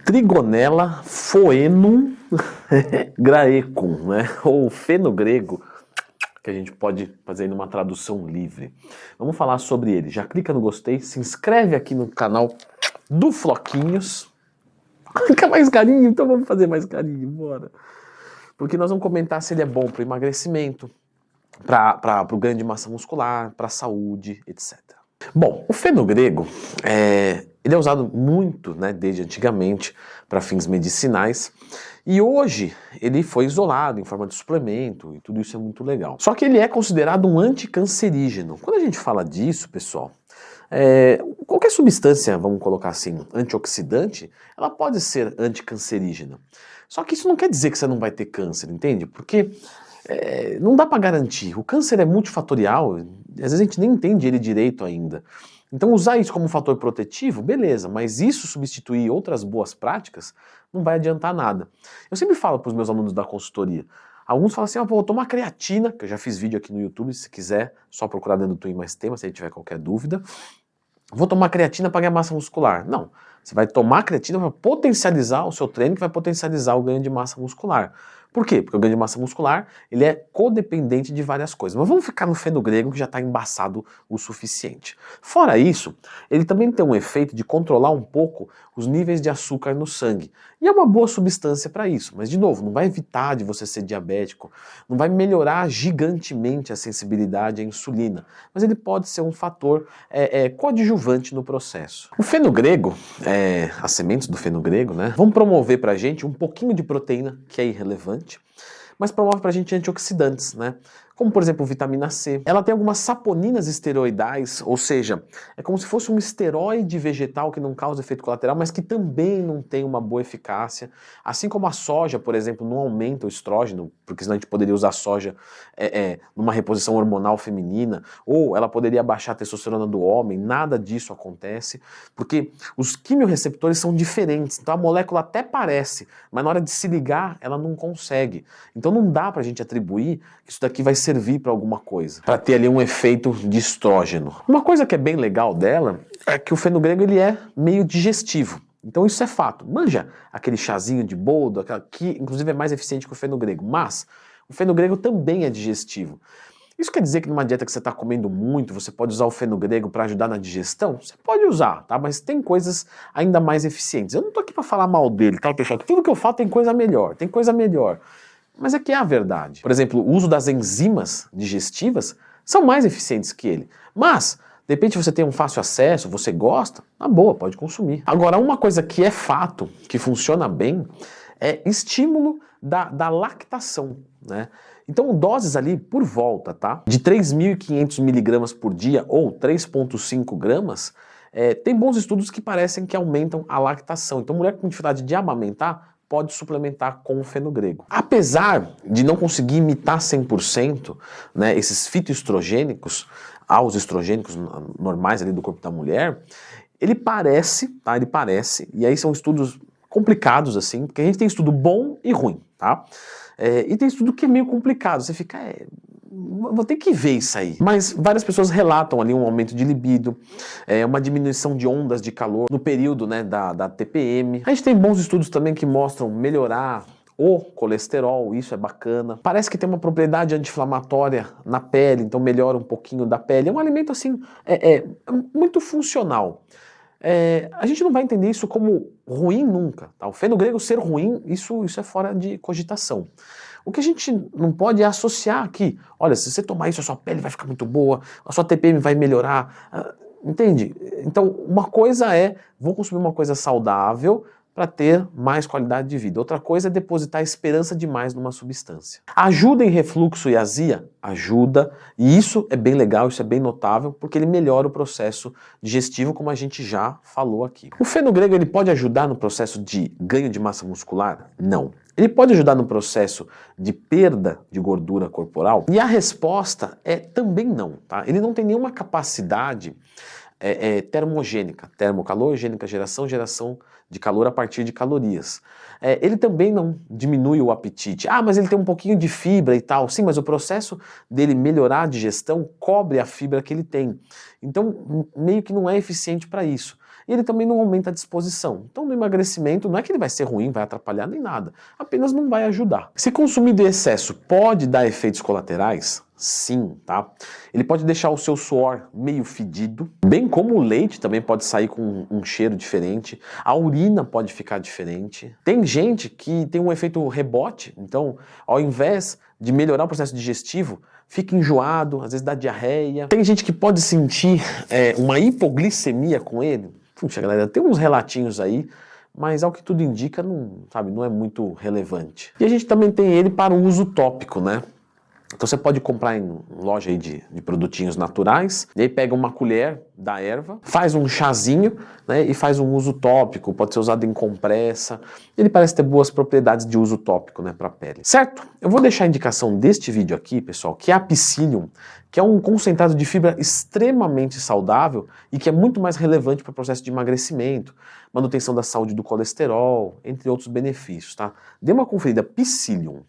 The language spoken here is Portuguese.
Trigonella phoenum graecum, né? Ou fenogrego, que a gente pode fazer numa tradução livre. Vamos falar sobre ele. Já clica no gostei, se inscreve aqui no canal do Floquinhos. Quer mais carinho? Então vamos fazer mais carinho, bora. Porque nós vamos comentar se ele é bom para o emagrecimento, para o ganho de massa muscular, para a saúde, etc. Bom, o fenogrego ele é usado muito, né, desde antigamente para fins medicinais e hoje ele foi isolado em forma de suplemento e tudo isso é muito legal. Só que ele é considerado um anticancerígeno. Quando a gente fala disso, pessoal, qualquer substância, vamos colocar assim, antioxidante, ela pode ser anticancerígena. Só que isso não quer dizer que você não vai ter câncer, entende? Porque não dá para garantir. O câncer é multifatorial, às vezes a gente nem entende ele direito ainda. Então usar isso como um fator protetivo, beleza, mas isso substituir outras boas práticas não vai adiantar nada. Eu sempre falo para os meus alunos da consultoria, alguns falam assim, vou tomar creatina, que eu já fiz vídeo aqui no YouTube, se quiser, só procurar dentro do Twin Mais Tema, se aí tiver qualquer dúvida. Vou tomar creatina para ganhar massa muscular. Não, você vai tomar creatina para potencializar o seu treino, que vai potencializar o ganho de massa muscular. Por quê? Porque o ganho de massa muscular ele é codependente de várias coisas. Mas vamos ficar no fenogrego que já está embaçado o suficiente. Fora isso, ele também tem um efeito de controlar um pouco os níveis de açúcar no sangue. E é uma boa substância para isso. Mas, de novo, não vai evitar de você ser diabético, não vai melhorar gigantemente a sensibilidade à insulina. Mas ele pode ser um fator coadjuvante no processo. O fenogrego, as sementes do fenogrego, né, vão promover para a gente um pouquinho de proteína, que é irrelevante, mas promove pra gente antioxidantes, né? Como, por exemplo, vitamina C. Ela tem algumas saponinas esteroidais, ou seja, é como se fosse um esteroide vegetal que não causa efeito colateral, mas que também não tem uma boa eficácia. Assim como a soja, por exemplo, não aumenta o estrógeno, porque senão a gente poderia usar soja numa reposição hormonal feminina, ou ela poderia baixar a testosterona do homem, nada disso acontece, porque os quimiorreceptores são diferentes, então a molécula até parece, mas na hora de se ligar, ela não consegue. Então não dá pra gente atribuir que isso daqui vai servir para alguma coisa, para ter ali um efeito de estrógeno. Uma coisa que é bem legal dela é que o fenogrego ele é meio digestivo. Então isso é fato. Manja aquele chazinho de boldo, que inclusive é mais eficiente que o fenogrego, mas o fenogrego também é digestivo. Isso quer dizer que numa dieta que você está comendo muito, você pode usar o fenogrego para ajudar na digestão? Você pode usar, tá? Mas tem coisas ainda mais eficientes. Eu não tô aqui para falar mal dele, tá, pessoal? Tudo que eu falo tem coisa melhor, tem coisa melhor. Mas é que é a verdade. Por exemplo, o uso das enzimas digestivas são mais eficientes que ele. Mas, de repente você tem um fácil acesso, você gosta, na boa, pode consumir. Agora, uma coisa que é fato, que funciona bem, é estímulo da lactação, né? Então, doses ali por volta, tá? De 3.500 miligramas por dia ou 3,5 gramas, tem bons estudos que parecem que aumentam a lactação. Então, mulher com dificuldade de amamentar pode suplementar com o fenogrego. Apesar de não conseguir imitar 100%, né, esses fitoestrogênicos aos estrogênicos normais ali do corpo da mulher, ele parece, tá? Ele parece, e aí são estudos complicados assim, porque a gente tem estudo bom e ruim, tá? E tem estudo que é meio complicado, você fica, vou ter que ver isso aí. Mas várias pessoas relatam ali um aumento de libido, uma diminuição de ondas de calor no período, né, da TPM. A gente tem bons estudos também que mostram melhorar o colesterol, isso é bacana. Parece que tem uma propriedade anti-inflamatória na pele, então melhora um pouquinho da pele. É um alimento assim, muito funcional. A gente não vai entender isso como ruim nunca, tá? O fenogrego ser ruim, isso é fora de cogitação. O que a gente não pode é associar aqui, olha, se você tomar isso a sua pele vai ficar muito boa, a sua TPM vai melhorar, entende? Então uma coisa vou consumir uma coisa saudável para ter mais qualidade de vida. Outra coisa é depositar esperança demais numa substância. Ajuda em refluxo e azia? Ajuda, e isso é bem legal, isso é bem notável, porque ele melhora o processo digestivo, como a gente já falou aqui. O fenogrego ele pode ajudar no processo de ganho de massa muscular? Não. Ele pode ajudar no processo de perda de gordura corporal? E a resposta é também não, tá? Ele não tem nenhuma capacidade termogênica, termocalorgênica, geração de calor a partir de calorias. Ele também não diminui o apetite. Mas ele tem um pouquinho de fibra e tal. Sim, mas o processo dele melhorar a digestão cobre a fibra que ele tem. Então, meio que não é eficiente para isso. e ele também não aumenta a disposição. Então no emagrecimento não é que ele vai ser ruim, vai atrapalhar nem nada, apenas não vai ajudar. Se consumido em excesso pode dar efeitos colaterais? Sim, tá? Ele pode deixar o seu suor meio fedido, bem como o leite também pode sair com um cheiro diferente, a urina pode ficar diferente. Tem gente que tem um efeito rebote, então ao invés de melhorar o processo digestivo, fica enjoado, às vezes dá diarreia. Tem gente que pode sentir uma hipoglicemia com ele. Puxa, galera, tem uns relatinhos aí, mas ao que tudo indica, não é muito relevante. E a gente também tem ele para o uso tópico, né? Então você pode comprar em loja aí de produtinhos naturais, e aí pega uma colher da erva, faz um chazinho, né, e faz um uso tópico, pode ser usado em compressa. Ele parece ter boas propriedades de uso tópico, né, para a pele. Certo? Eu vou deixar a indicação deste vídeo aqui, pessoal, que é a Psyllium, que é um concentrado de fibra extremamente saudável e que é muito mais relevante para o processo de emagrecimento, manutenção da saúde do colesterol, entre outros benefícios, tá? Dê uma conferida, Psyllium.